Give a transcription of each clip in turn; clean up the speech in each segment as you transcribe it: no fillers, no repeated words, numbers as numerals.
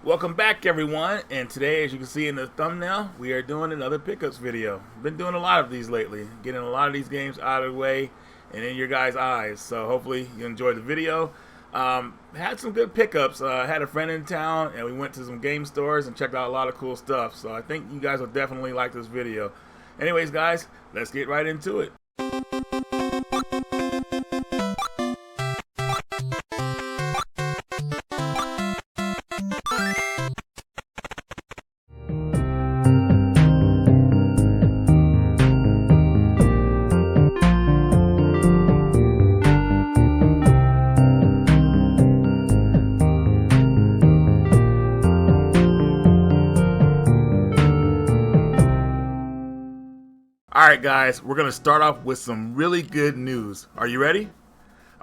Welcome back, everyone, and today, as you can see in the thumbnail, we are doing another pickups video. Been doing a lot of these lately, getting a lot of these games out of the way and in your guys' eyes, so hopefully you enjoyed the video. Had some good pickups. Had a friend in town, and we went to some game stores and checked out a lot of cool stuff, so I think you guys will definitely like this video. Anyways, guys, let's get right into it. Alright guys, we're going to start off with some really good news. Are you ready?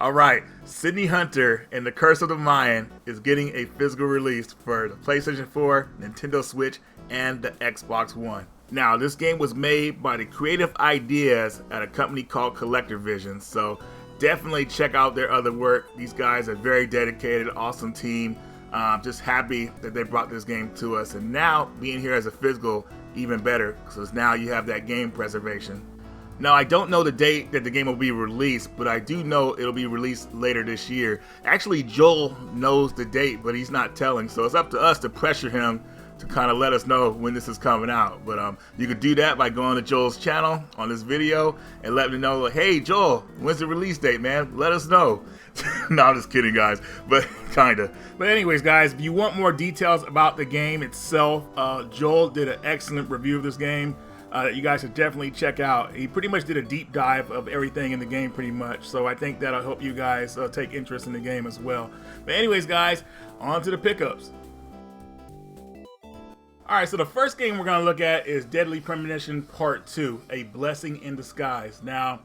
Alright, Sydney Hunter and the Curse of the Mayan is getting a physical release for the PlayStation 4, Nintendo Switch, and the Xbox One. Now, this game was made by the creative ideas at a company called Collector Vision, so definitely check out their other work. These guys are very dedicated, awesome team. Just happy that they brought this game to us, and now being here as a physical, even better, because now you have that game preservation. Now, I don't know the date that the game will be released, but I do know it'll be released later this year. Actually, Joel knows the date, but he's not telling, so it's up to us to pressure him to kind of let us know when this is coming out. But you could do that by going to Joel's channel on this video and let me know, like, hey Joel, when's the release date, man? Let us know. No, I'm just kidding, guys, but kinda. But anyways, guys, if you want more details about the game itself, Joel did an excellent review of this game that you guys should definitely check out. He pretty much did a deep dive of everything in the game pretty much, so I think that'll help you guys take interest in the game as well. But anyways, guys, on to the pickups. Alright, so the first game we're going to look at is Deadly Premonition Part 2, A Blessing in Disguise. Now,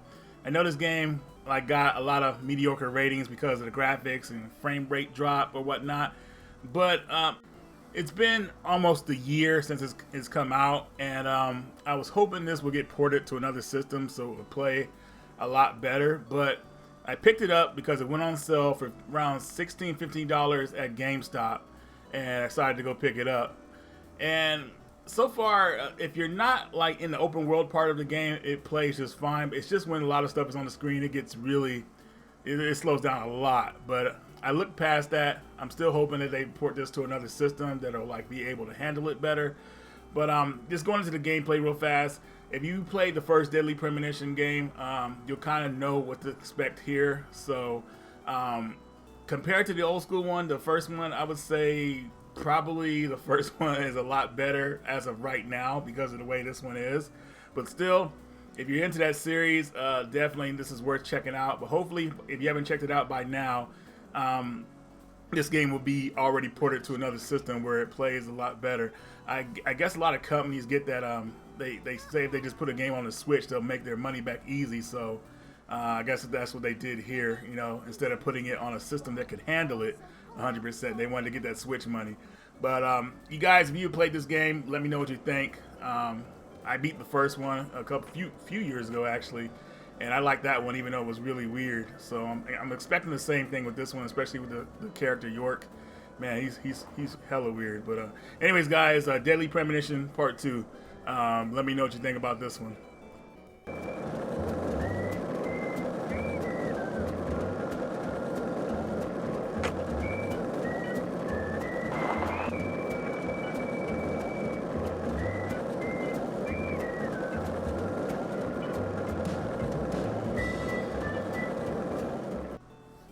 I know this game got a lot of mediocre ratings because of the graphics and frame rate drop or whatnot, but it's been almost a year since it's come out, and I was hoping this would get ported to another system so it would play a lot better, but I picked it up because it went on sale for around $16, $15 at GameStop, and I decided to go pick it up. And so far, if you're not like in the open world part of the game, it plays just fine. It's just when a lot of stuff is on the screen, it gets really, it slows down a lot. But I look past that. I'm still hoping that they port this to another system that'll like be able to handle it better. But just going into the gameplay real fast. If you played the first Deadly Premonition game, you'll kind of know what to expect here. So compared to the old school one, the first one, I would say probably the first one is a lot better as of right now because of the way this one is. But still, if you're into that series, definitely this is worth checking out. But hopefully, if you haven't checked it out by now, this game will be already ported to another system where it plays a lot better. I guess a lot of companies get that they say if they just put a game on the Switch, they'll make their money back easy. So I guess that's what they did here. You know, instead of putting it on a system that could handle it 100%, they wanted to get that Switch money. But you guys, if you played this game, let me know what you think. I beat the first one few years ago actually, and I like that one even though it was really weird. So I'm expecting the same thing with this one, especially with the character York. Man, he's hella weird. But anyways, guys, Deadly Premonition Part 2. Let me know what you think about this one.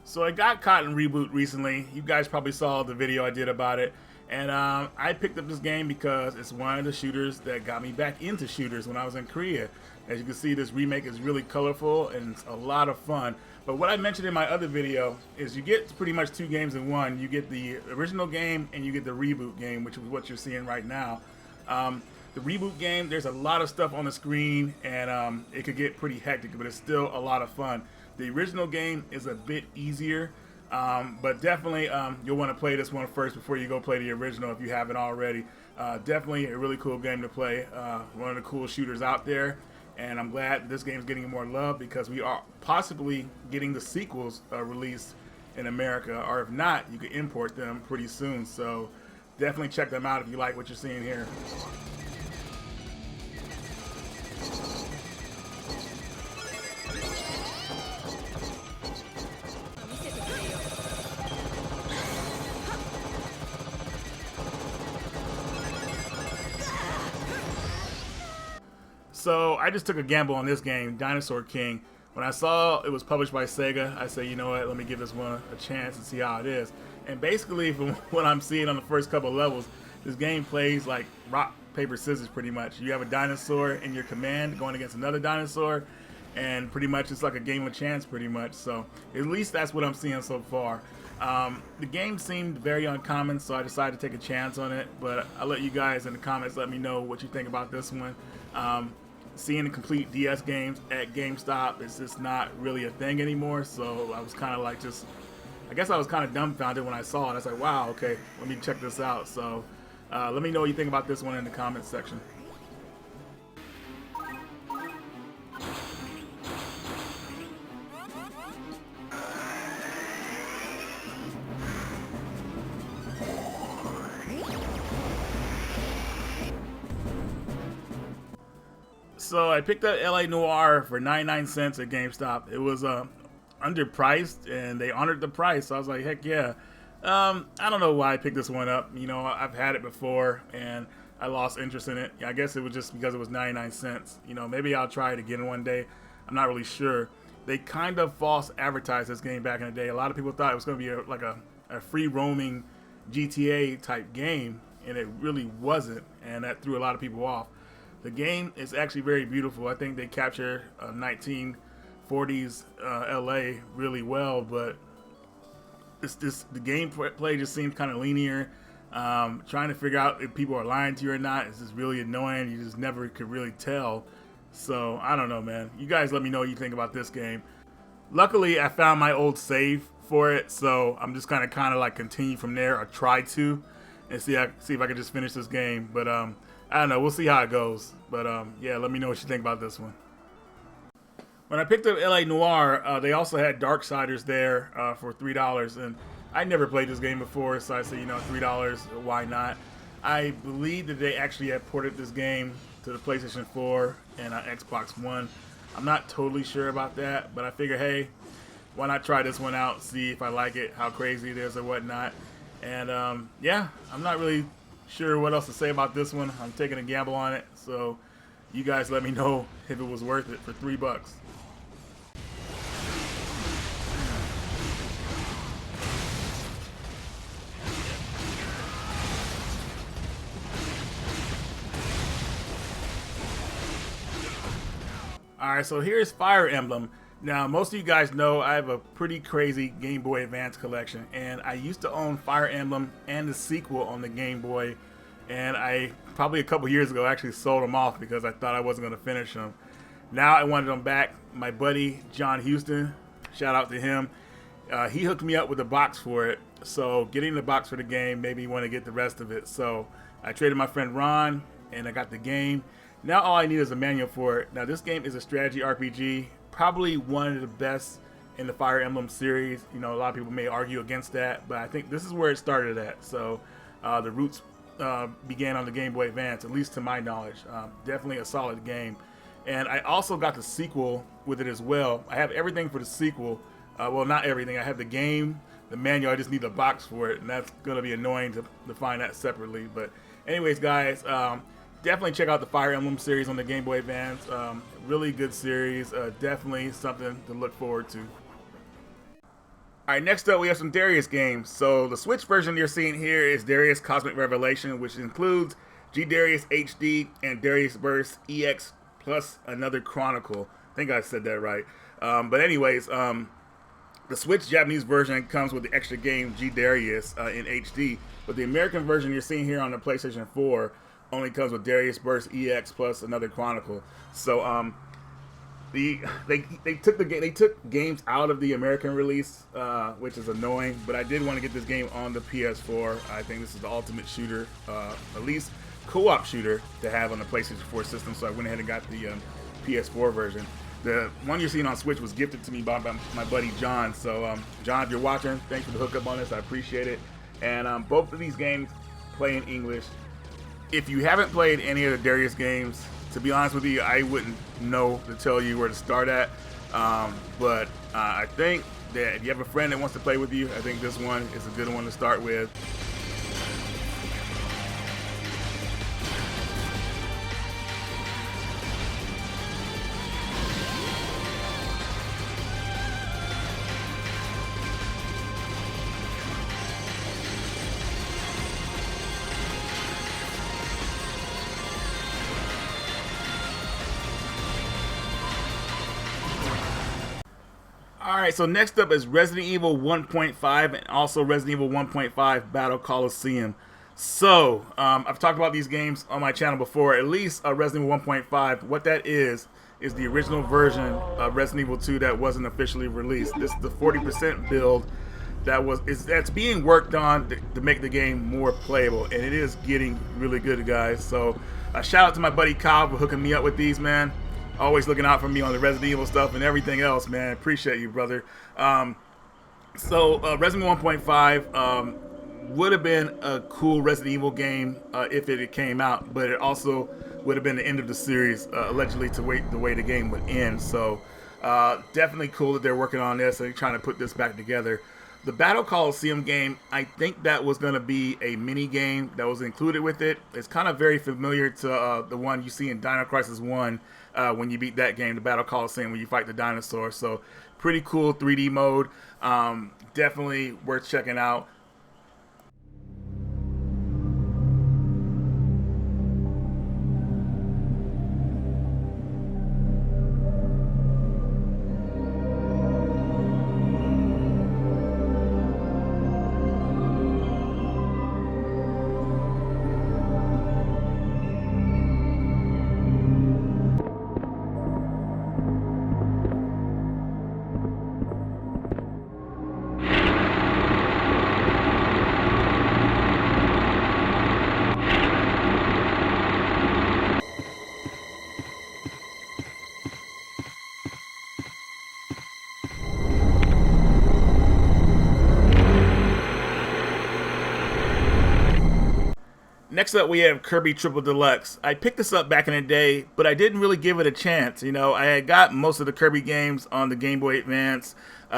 So I got caught in Reboot recently. You guys probably saw the video I did about it. And I picked up this game because it's one of the shooters that got me back into shooters when I was in Korea. As you can see, this remake is really colorful and it's a lot of fun. But what I mentioned in my other video is you get pretty much two games in one. You get the original game and you get the reboot game, which is what you're seeing right now. The reboot game, there's a lot of stuff on the screen and it could get pretty hectic, but it's still a lot of fun. The original game is a bit easier, but definitely you'll want to play this one first before you go play the original if you haven't already. Definitely a really cool game to play. One of the cool shooters out there. And I'm glad this game is getting more love because we are possibly getting the sequels released in America, or if not, you can import them pretty soon. So definitely check them out if you like what you're seeing here. So I just took a gamble on this game, Dinosaur King. When I saw it was published by Sega, I said, you know what, let me give this one a chance and see how it is. And basically, from what I'm seeing on the first couple of levels, this game plays like rock, paper, scissors pretty much. You have a dinosaur in your command going against another dinosaur, and pretty much it's like a game of chance pretty much. So at least that's what I'm seeing so far. The game seemed very uncommon, so I decided to take a chance on it, but I'll let you guys in the comments let me know what you think about this one. Seeing the complete DS games at GameStop is just not really a thing anymore, so I was kind of like I guess I was kind of dumbfounded when I saw it. I was like, wow, okay, let me check this out. So let me know what you think about this one in the comments section. So I picked up LA Noire for 99 cents at GameStop. It was underpriced, and they honored the price. So I was like, heck yeah. I don't know why I picked this one up. You know, I've had it before, and I lost interest in it. I guess it was just because it was 99 cents. You know, maybe I'll try it again one day. I'm not really sure. They kind of false advertised this game back in the day. A lot of people thought it was going to be like a free roaming GTA type game, and it really wasn't, and that threw a lot of people off. The game is actually very beautiful. I think they capture 1940s LA really well, but it's just the gameplay just seems kind of linear. Trying to figure out if people are lying to you or not is just really annoying. You just never could really tell. So I don't know, man. You guys let me know what you think about this game. Luckily, I found my old save for it, so I'm just kind of like continue from there, or try to, and see if I can just finish this game. But I don't know. We'll see how it goes. But yeah, let me know what you think about this one. When I picked up LA Noire, they also had Darksiders there for $3, and I never played this game before, so I said, you know, $3, why not? I believe that they actually had ported this game to the PlayStation 4 and Xbox One. I'm not totally sure about that, but I figure, hey, why not try this one out, see if I like it, how crazy it is or whatnot. And yeah, I'm not really sure what else to say about this one. I'm taking a gamble on it, so you guys let me know if it was worth it for $3. Alright, so here's Fire Emblem. Now, most of you guys know I have a pretty crazy Game Boy Advance collection, and I used to own Fire Emblem and the sequel on the Game Boy, and I probably a couple years ago actually sold them off because I thought I wasn't going to finish them. Now I wanted them back. My buddy John Houston, shout out to him, he hooked me up with a box for it, so getting the box for the game made me want to get the rest of it. So I traded my friend Ron, and I got the game. Now all I need is a manual for it. Now this game is a strategy RPG, probably one of the best in the Fire Emblem series. You know, a lot of people may argue against that, but I think this is where it started at. So the roots began on the Game Boy Advance, at least to my knowledge. Definitely a solid game. And I also got the sequel with it as well. I have everything for the sequel. Well, not everything. I have the game, the manual. I just need the box for it, and that's going to be annoying to find that separately. But anyways, guys, definitely check out the Fire Emblem series on the Game Boy Advance. Really good series. Definitely something to look forward to. Alright, next up we have some Darius games. So the Switch version you're seeing here is Darius Cosmic Revelation, which includes G-Darius HD and Darius Burst EX plus another Chronicle. I think I said that right. But anyways, the Switch Japanese version comes with the extra game G-Darius in HD. But the American version you're seeing here on the PlayStation 4 only comes with Darius Burst EX plus another Chronicle. So they took games out of the American release, which is annoying. But I did want to get this game on the PS4. I think this is the ultimate shooter, at least co-op shooter to have on the PlayStation 4 system. So I went ahead and got the PS4 version. The one you're seeing on Switch was gifted to me by my buddy John. So John, if you're watching, thanks for the hookup on this. I appreciate it. And both of these games play in English. If you haven't played any of the Darius games, to be honest with you, I wouldn't know to tell you where to start at. But I think that if you have a friend that wants to play with you, I think this one is a good one to start with. Alright, so next up is Resident Evil 1.5 and also Resident Evil 1.5 Battle Coliseum. So, I've talked about these games on my channel before, at least Resident Evil 1.5. What that is the original version of Resident Evil 2 that wasn't officially released. This is the 40% build that's being worked on to make the game more playable, and it is getting really good, guys. So, shout out to my buddy Kyle for hooking me up with these, man. Always looking out for me on the Resident Evil stuff and everything else, man. Appreciate you, brother. So Resident Evil 1.5 would have been a cool Resident Evil game if it came out, but it also would have been the end of the series, allegedly, the way the game would end. So definitely cool that they're working on this and trying to put this back together. The Battle Coliseum game, I think that was going to be a mini game that was included with it. It's kind of very familiar to the one you see in Dino Crisis 1 when you beat that game, the Battle Coliseum, when you fight the dinosaurs. So pretty cool 3D mode. Definitely worth checking out. Next up, we have Kirby Triple Deluxe. I picked this up back in the day, but I didn't really give it a chance. You know, I had got most of the Kirby games on the Game Boy Advance,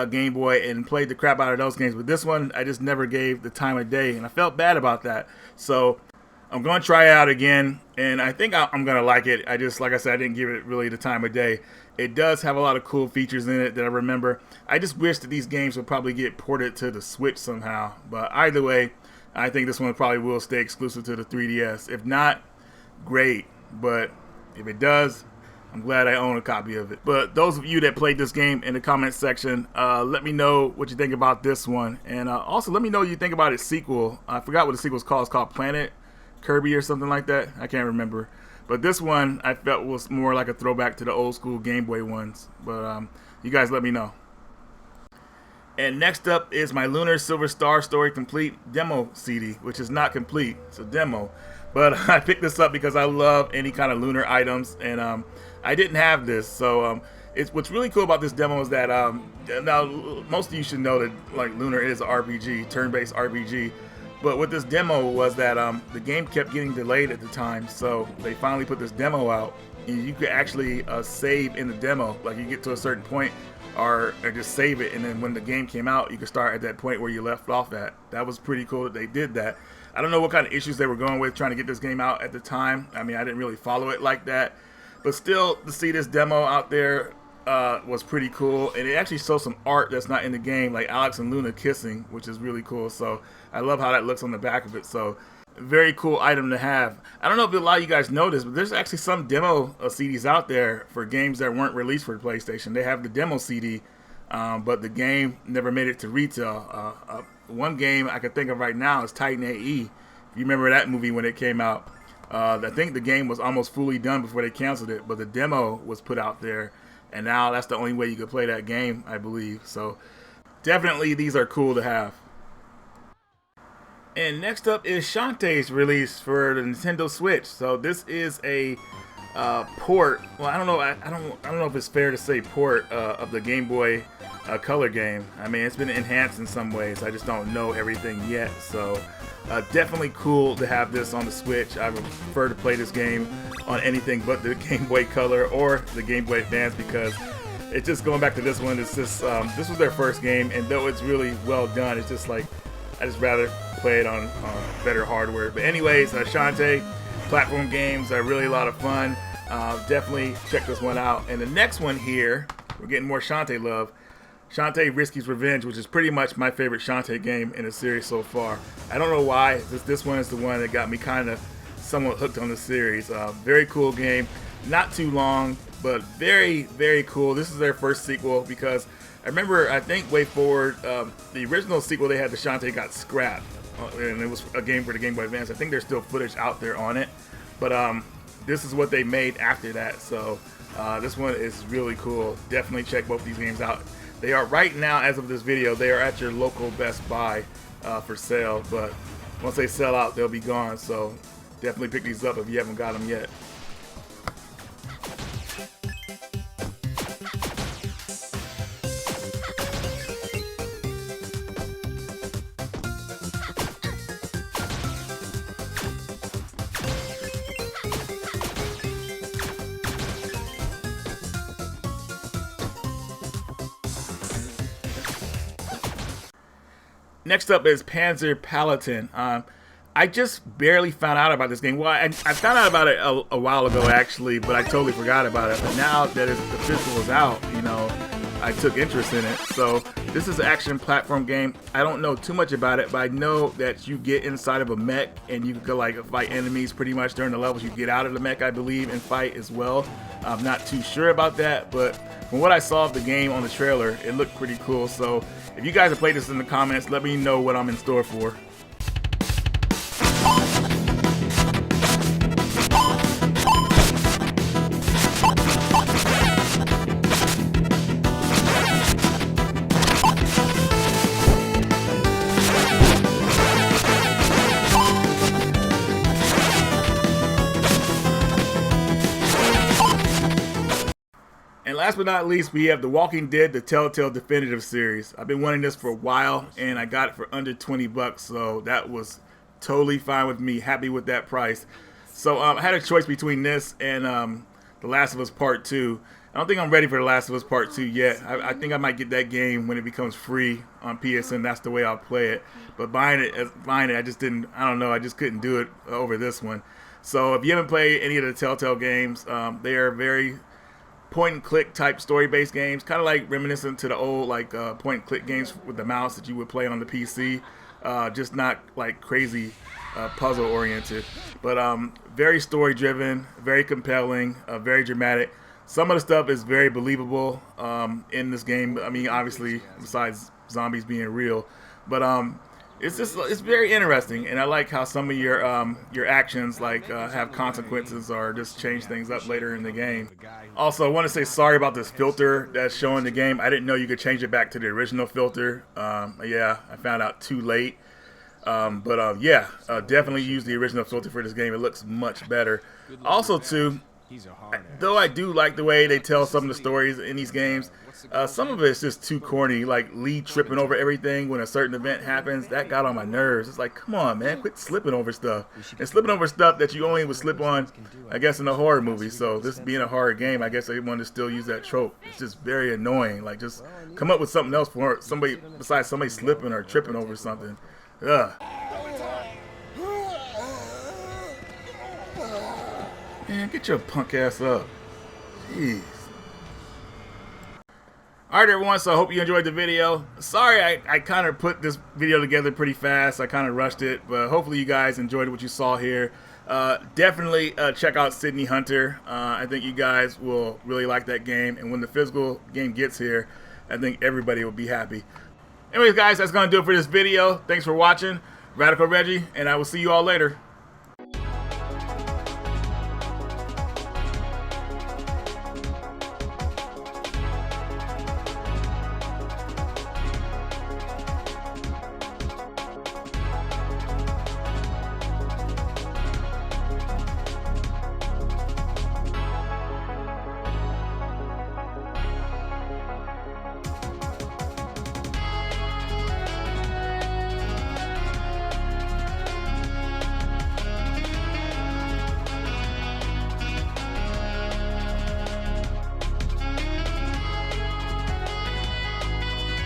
Game Boy, and played the crap out of those games. But this one, I just never gave the time of day, and I felt bad about that. So I'm going to try it out again, and I think I'm going to like it. Like I said, I didn't give it really the time of day. It does have a lot of cool features in it that I remember. I just wish that these games would probably get ported to the Switch somehow. But either way, I think this one probably will stay exclusive to the 3DS. If not, great. But if it does, I'm glad I own a copy of it. But those of you that played this game in the comment section, let me know what you think about this one. And also let me know what you think about its sequel. I forgot what the sequel's called. It's called Planet Kirby or something like that. I can't remember. But this one I felt was more like a throwback to the old school Game Boy ones. But you guys let me know. And next up is my Lunar Silver Star Story Complete Demo CD, which is not complete. It's a demo. But I picked this up because I love any kind of Lunar items, and I didn't have this. So what's really cool about this demo is that now most of you should know that like Lunar is an RPG, turn-based RPG. But what this demo was that the game kept getting delayed at the time, so they finally put this demo out, and you could actually save in the demo. Like you get to a certain point, or just save it, and then when the game came out, you could start at that point where you left off at. That was pretty cool that they did that. I don't know what kind of issues they were going with trying to get this game out at the time. I mean, I didn't really follow it like that, but still, to see this demo out there was pretty cool, and it actually shows some art that's not in the game, like Alex and Luna kissing, which is really cool. So I love how that looks on the back of it. So very cool item to have. I don't know if a lot of you guys know this, but there's actually some demo CDs out there for games that weren't released for the PlayStation. They have the demo CD, but the game never made it to retail. One game I can think of right now is Titan AE. If you remember that movie when it came out, I think the game was almost fully done before they canceled it, but the demo was put out there, and now that's the only way you could play that game, I believe. So definitely these are cool to have. And next up is Shantae's release for the Nintendo Switch. So this is a port. Well, I don't know. I don't know if it's fair to say port of the Game Boy color game. I mean, it's been enhanced in some ways. I just don't know everything yet. So definitely cool to have this on the Switch. I would prefer to play this game on anything but the Game Boy Color or the Game Boy Advance, because it's just going back to this one. It's just this was their first game, and though it's really well done, it's just like I just rather play it on better hardware. But anyways, Shantae platform games are really a lot of fun. Definitely check this one out. And the next one here, we're getting more Shantae love. Shantae Risky's Revenge, which is pretty much my favorite Shantae game in the series so far. I don't know why. This one is the one that got me kind of somewhat hooked on the series. Very cool game. Not too long, but very, very cool. This is their first sequel, because I remember, I think way forward, the original sequel they had to Shantae got scrapped. And it was a game for the Game Boy Advance. I think there's still footage out there on it. But this is what they made after that. So this one is really cool. Definitely check both these games out. They are right now, as of this video, they are at your local Best Buy for sale. But once they sell out, they'll be gone. So definitely pick these up if you haven't got them yet. Next up is Panzer Paladin. I just barely found out about this game. Well, I found out about it a while ago, actually, but I totally forgot about it. But now that the physical is out, you know, I took interest in it. So this is an action platform game. I don't know too much about it, but I know that you get inside of a mech and you can go like fight enemies pretty much during the levels. You get out of the mech, I believe, and fight as well. I'm not too sure about that, but from what I saw of the game on the trailer, it looked pretty cool. So if you guys have played this in the comments, let me know what I'm in store for. And last but not least, we have The Walking Dead, the Telltale Definitive Series. I've been wanting this for a while, and I got it for under 20 bucks, so that was totally fine with me. Happy with that price. So I had a choice between this and The Last of Us Part 2. I don't think I'm ready for The Last of Us Part 2 yet. I think I might get that game when it becomes free on PSN. That's the way I'll play it. But buying it, I just didn't, I don't know, I just couldn't do it over this one. So if you haven't played any of the Telltale games, they are very point-and-click type story-based games, kind of like reminiscent to the old like point-and-click games with the mouse that you would play on the PC, just not like crazy puzzle-oriented, but very story-driven, very compelling, very dramatic. Some of the stuff is very believable in this game. I mean, obviously, besides zombies being real, but it's very interesting, and I like how some of your actions like have consequences or just change things up later in the game. Also, I want to say sorry about this filter that's showing the game. I didn't know you could change it back to the original filter. Yeah, I found out too late. Yeah, definitely use the original filter for this game. It looks much better. Also, too, though I do like the way they tell some of the stories in these games, some of it's just too corny, like Lee tripping over everything when a certain event happens. That got on my nerves. It's like, come on, man, quit slipping over stuff. And slipping over stuff that you only would slip on, I guess, in a horror movie. So this being a horror game, I guess they wanted to still use that trope. It's just very annoying. Like, just come up with something else for somebody besides somebody slipping or tripping over something. Ugh. Man, get your punk ass up. Jeez. Alright everyone, so I hope you enjoyed the video. Sorry I kind of put this video together pretty fast. I kind of rushed it, but hopefully you guys enjoyed what you saw here. Definitely check out Sydney Hunter. I think you guys will really like that game, and when the physical game gets here, I think everybody will be happy. Anyways guys, that's going to do it for this video. Thanks for watching. Radical Reggie, and I will see you all later.